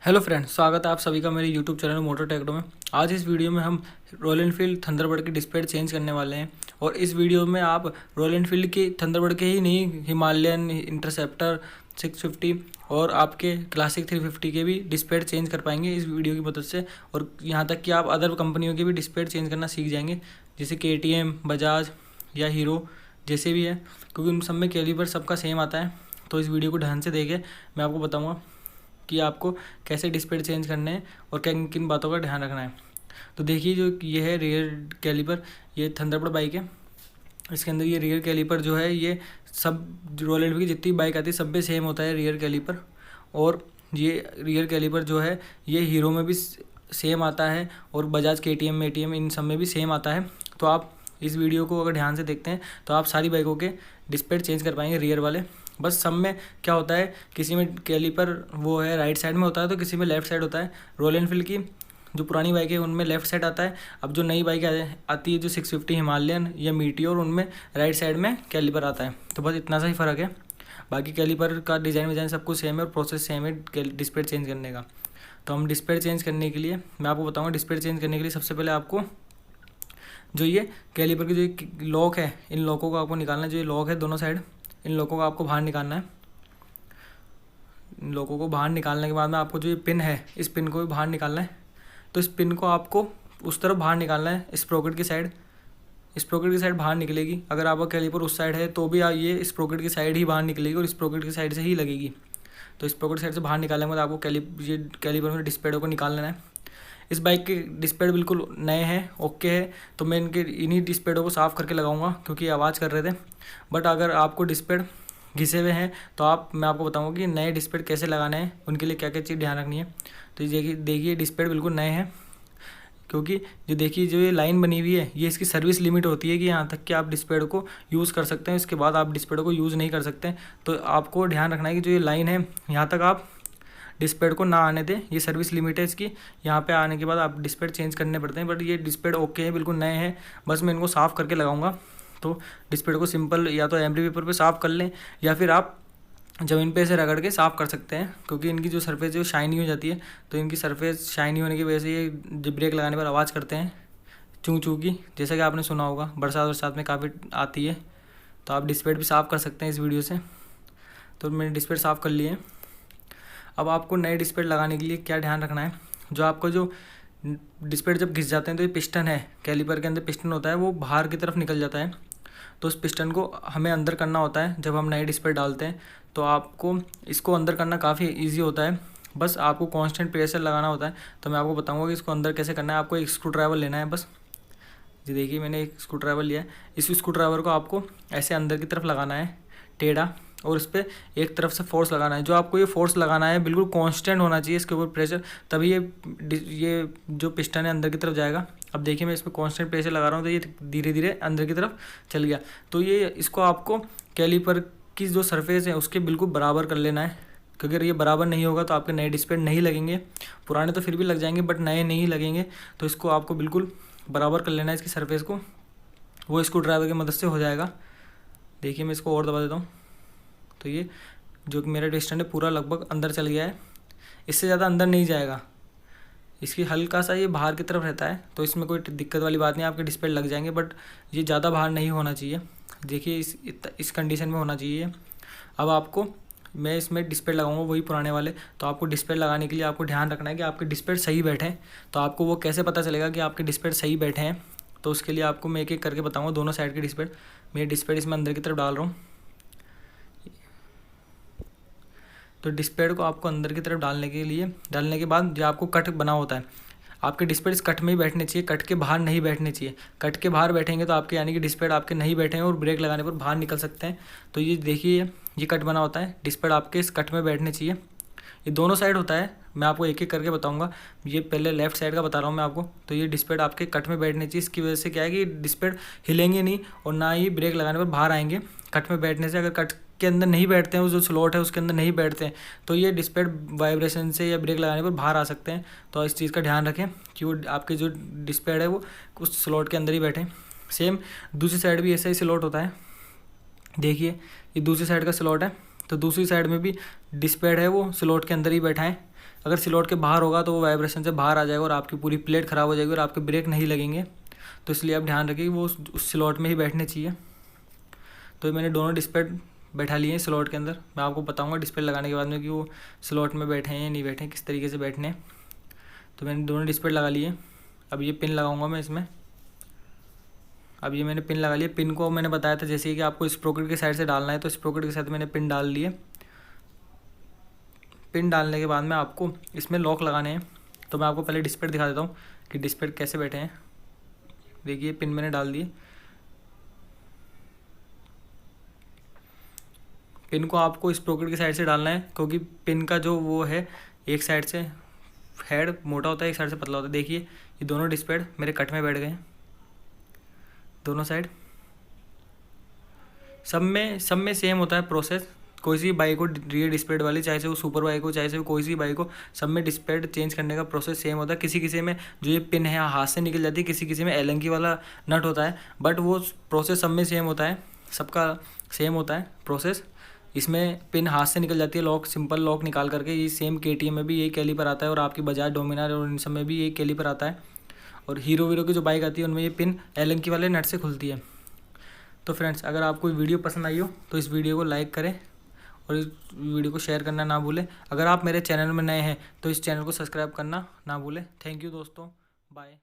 Hello friends, स्वागत है आप सभी का मेरे यूट्यूब चैनल मोटर टेक्नो में। आज इस वीडियो में हम रॉयल एनफील्ड थंडरबर्ड की डिस्प्ले चेंज करने वाले हैं। और इस वीडियो में आप रॉयल एनफील्ड की थंडरबर्ड के ही नहीं, हिमालयन, इंटरसेप्टर 650 और आपके क्लासिक 350 के भी डिस्प्ले चेंज कर पाएंगे इस वीडियो की मदद से। और यहाँ तक कि आप अदर कंपनियों के भी डिस्प्ले चेंज करना सीख जाएंगे, जैसे KTM, बजाज या हीरो जैसे भी है, क्योंकि उन सब में कैलिपर सबका सेम आता है। तो इस वीडियो को ध्यान से देखें, मैं आपको बताऊँगा कि आपको कैसे डिस्प्ले चेंज करने हैं और किन किन बातों का ध्यान रखना है। तो देखिए, जो ये है रियर कैलिपर, ये थंडरबर्ड बाइक है। इसके अंदर ये रियर कैलिपर जो है, ये सब रॉयल एनफील्ड की जितनी बाइक आती है सब में सेम होता है रियर कैलिपर। और ये रियर कैलिपर जो है, ये हीरो में भी सेम आता है और बजाज, KTM, ATM इन सब में भी सेम आता है। तो आप इस वीडियो को अगर ध्यान से देखते हैं तो आप सारी बाइकों के डिस्प्ले चेंज कर पाएंगे रियर वाले। बस सब में क्या होता है, किसी में कैलिपर वो है राइट साइड में होता है तो किसी में लेफ़्ट साइड होता है। रॉयल एनफील्ड की जो पुरानी बाइक है उनमें लेफ़्ट साइड आता है। अब जो नई बाइक आती है, जो 650 हिमालयन या मीटियोर, उनमें राइट साइड में कैलिपर आता है। तो बस इतना सा ही फ़र्क है, बाकी कैलिपर का डिज़ाइन सब कुछ सेम है और प्रोसेस सेम है डिस्प्ले चेंज करने का। तो हम डिस्प्ले चेंज करने के लिए मैं आपको बताऊँगा। डिस्प्ले चेंज करने के लिए सबसे पहले आपको जो ये कैलिपर के जो लॉक है, इन लॉकों को आपको निकालना है। जो ये लॉक है दोनों साइड, इन लॉकों को आपको बाहर निकालना है। इन लॉकों को बाहर निकालने के बाद में आपको जो ये पिन है, इस पिन को भी बाहर निकालना है। तो इस पिन को आपको उस तरफ बाहर निकालना है, स्प्रोकेट की साइड। स्प्रोकेट की साइड बाहर निकलेगी। अगर आपका कैलिपर उस साइड है तो भी ये स्प्रोकेट की साइड ही बाहर निकलेगी और स्प्रोकेट की साइड से ही लगेगी। तो स्प्रोकेट साइड से बाहर निकालने के बाद आपको ये कैलिपर में डिस्प्ले को निकाल लेना है। इस बाइक के डिस्प्ले बिल्कुल नए हैं, ओके है। तो मैं इन्हीं डिस्प्ले को साफ़ करके लगाऊंगा क्योंकि आवाज़ कर रहे थे। बट अगर आपको डिस्प्ले घिसे हुए हैं तो मैं आपको बताऊंगा कि नए डिस्प्ले कैसे लगाने हैं, उनके लिए क्या क्या चीज़ ध्यान रखनी है। तो ये देखिए डिस्प्ले बिल्कुल नए हैं, क्योंकि जो देखिए जो ये लाइन बनी हुई है, ये इसकी सर्विस लिमिट होती है कि यहाँ तक कि आप डिस्प्ले को यूज़ कर सकते हैं, इसके बाद आप डिस्प्ले को यूज़ नहीं कर सकते। तो आपको ध्यान रखना है कि जो ये लाइन है, यहाँ तक आप डिस्प्ले को ना आने दें। ये सर्विस लिमिट है इसकी। यहाँ पे आने के बाद आप डिस्प्ले चेंज करने पड़ते हैं। बट ये डिस्प्ले ओके है, बिल्कुल नए हैं। बस मैं इनको साफ़ करके लगाऊंगा। तो डिस्प्ले को सिंपल या तो एमडी पेपर पे साफ़ कर लें या फिर आप ज़मीन पे से रगड़ के साफ़ कर सकते हैं, क्योंकि इनकी जो सरफेस है वो शाइनी हो जाती है। तो इनकी सरफेस शाइनी होने की वजह से ये जब ब्रेक लगाने पर आवाज़ करते हैं, चूँ चूँ की, जैसा कि आपने सुना होगा बरसात में काफ़ी आती है। तो आप डिस्प्ले भी साफ़ कर सकते हैं इस वीडियो से। तो मैंने डिस्प्ले साफ़ कर लिए। अब आपको नए डिस्प्ले लगाने के लिए क्या ध्यान रखना है, जो आपको जो डिस्प्ले जब घिस जाते हैं तो ये पिस्टन है, कैलिपर के अंदर पिस्टन होता है, वो बाहर की तरफ निकल जाता है। तो उस पिस्टन को हमें अंदर करना होता है जब हम नए डिस्प्ले डालते हैं। तो आपको इसको अंदर करना काफ़ी इजी होता है, बस आपको कांस्टेंट प्रेशर लगाना होता है। तो मैं आपको बताऊंगा कि इसको अंदर कैसे करना है। आपको एक स्क्रू ड्राइवर लेना है बस। जी देखिए, मैंने एक स्क्रू ड्राइवर लिया है। इस स्क्रू ड्राइवर को आपको ऐसे अंदर की तरफ लगाना है, टेढ़ा, और इस पर एक तरफ से फोर्स लगाना है। जो आपको ये फोर्स लगाना है बिल्कुल कांस्टेंट होना चाहिए इसके ऊपर प्रेशर, तभी ये जो पिस्टन है अंदर की तरफ जाएगा। अब देखिए, मैं इस पर कांस्टेंट प्रेशर लगा रहा हूँ तो ये धीरे धीरे अंदर की तरफ चल गया। तो ये इसको आपको कैलिपर की जो सरफेस है उसके बिल्कुल बराबर कर लेना है, क्योंकि अगर ये बराबर नहीं होगा तो आपके नए डिस्प्ले नहीं लगेंगे। पुराने तो फिर भी लग जाएंगे बट नए नहीं लगेंगे। तो इसको आपको बिल्कुल बराबर कर लेना है इसकी सरफेस को। वो स्क्रू ड्राइवर की मदद से हो जाएगा। देखिए, मैं इसको और दबा देता हूँ। तो ये जो कि मेरा पिस्टन है पूरा लगभग अंदर चल गया है, इससे ज़्यादा अंदर नहीं जाएगा। इसकी हल्का सा ये बाहर की तरफ रहता है, तो इसमें कोई दिक्कत वाली बात नहीं, आपके डिस्प्ले लग जाएंगे। बट ये ज़्यादा बाहर नहीं होना चाहिए। देखिए, इस कंडीशन में होना चाहिए। अब आपको मैं इसमें डिस्प्ले लगाऊंगा वही पुराने वाले। तो आपको डिस्प्ले लगाने के लिए आपको ध्यान रखना है कि आपके डिस्प्ले सही बैठे। तो आपको वो कैसे पता चलेगा कि आपके डिस्प्ले सही बैठे हैं, तो उसके लिए आपको मैं एक एक करके बताऊँगा दोनों साइड के डिस्प्ले। मैं डिस्प्ले इसमें अंदर की तरफ डाल रहा हूँ। तो डिस्प्ले को आपको अंदर की तरफ डालने के बाद जो आपको कट बना होता है, आपके डिस्प्ले इस कट में ही बैठने चाहिए, कट के बाहर नहीं बैठने चाहिए। कट के बाहर बैठेंगे तो आपके यानी कि डिस्प्ले आपके नहीं बैठे हैं और ब्रेक लगाने पर बाहर निकल सकते हैं। तो ये देखिए, ये कट बना होता है, डिस्प्ले आपके इस कट में बैठने चाहिए। ये दोनों साइड होता है, मैं आपको एक एक करके बताऊंगा। ये पहले लेफ्ट साइड का बता रहा हूँ मैं आपको। तो ये डिस्प्ले आपके कट में बैठने चाहिए। इसकी वजह से क्या है कि डिस्प्ले हिलेंगे नहीं और ना ही ब्रेक लगाने पर बाहर आएंगे। कट में बैठने से, अगर कट के अंदर नहीं बैठते हैं, वो जो स्लॉट है उसके अंदर नहीं बैठते हैं, तो ये डिस्प्ले वाइब्रेशन से या ब्रेक लगाने पर बाहर आ सकते हैं। तो इस चीज़ का ध्यान रखें कि वो आपके जो डिस्प्ले है वो उस स्लॉट के अंदर ही बैठे। सेम दूसरी साइड भी ऐसा ही स्लॉट होता है। देखिए, ये दूसरी साइड का स्लॉट है, तो दूसरी साइड में भी डिस्प्ले है वो स्लॉट के अंदर ही बैठा है। अगर स्लॉट के बाहर होगा तो वो वाइब्रेशन से बाहर आ जाएगा और आपकी पूरी प्लेट ख़राब हो जाएगी और आपके ब्रेक नहीं लगेंगे। तो इसलिए आप ध्यान रखिए कि वो उस स्लॉट में ही बैठने चाहिए। तो मैंने दोनों डिस्प्ले बैठा लिए हैं स्लॉट के अंदर। मैं आपको बताऊंगा डिस्प्ले लगाने के बाद में कि वो स्लॉट में बैठे हैं या नहीं बैठे हैं, किस तरीके से बैठने हैं। तो मैंने दोनों डिस्प्ले लगा लिए। अब ये पिन लगाऊंगा मैं इसमें। अब ये मैंने पिन लगा लिया। पिन को मैंने बताया था जैसे कि आपको स्प्रोकेट के साइड से डालना है, तो स्प्रोकेट के साथ मैंने पिन डाल लिए। पिन डालने के बाद में आपको इसमें लॉक लगाने हैं। तो मैं आपको पहले डिस्प्ले दिखा देता हूँ कि डिस्प्ले कैसे बैठे हैं। देखिए पिन मैंने डाल दिए। पिन को आपको स्प्रोकेट की साइड से डालना है, क्योंकि पिन का जो वो है एक साइड से हेड मोटा होता है, एक साइड से पतला होता है। देखिए ये दोनों डिस्प्ले मेरे कट में बैठ गए हैं, दोनों साइड। सब में सेम होता है प्रोसेस। कोई सी बाइक हो रियर डिस्प्ले वाली, चाहे से वो सुपर बाइक हो, चाहे से वो कोई सी बाइक हो, सब में डिस्प्ले चेंज करने का प्रोसेस सेम होता है। किसी किसी में जो ये पिन है हाथ से निकल जाती है, किसी किसी में एलंकी वाला नट होता है, बट वो प्रोसेस सब में सेम होता है, सबका सेम होता है प्रोसेस। इसमें पिन हाथ से निकल जाती है, लॉक सिंपल लॉक निकाल करके। ये सेम KTM में भी यही कैलीपर आता है और आपकी बजाज डोमिनार और इन सब में भी यही कैलीपर आता है। और हीरो वीरो की जो बाइक आती है उनमें ये पिन एलंकी वाले नट से खुलती है। तो फ्रेंड्स, अगर आपको वीडियो पसंद आई हो तो इस वीडियो को लाइक करें और इस वीडियो को शेयर करना ना भूलें। अगर आप मेरे चैनल में नए हैं तो इस चैनल को सब्सक्राइब करना ना भूलें। थैंक यू दोस्तों, बाय।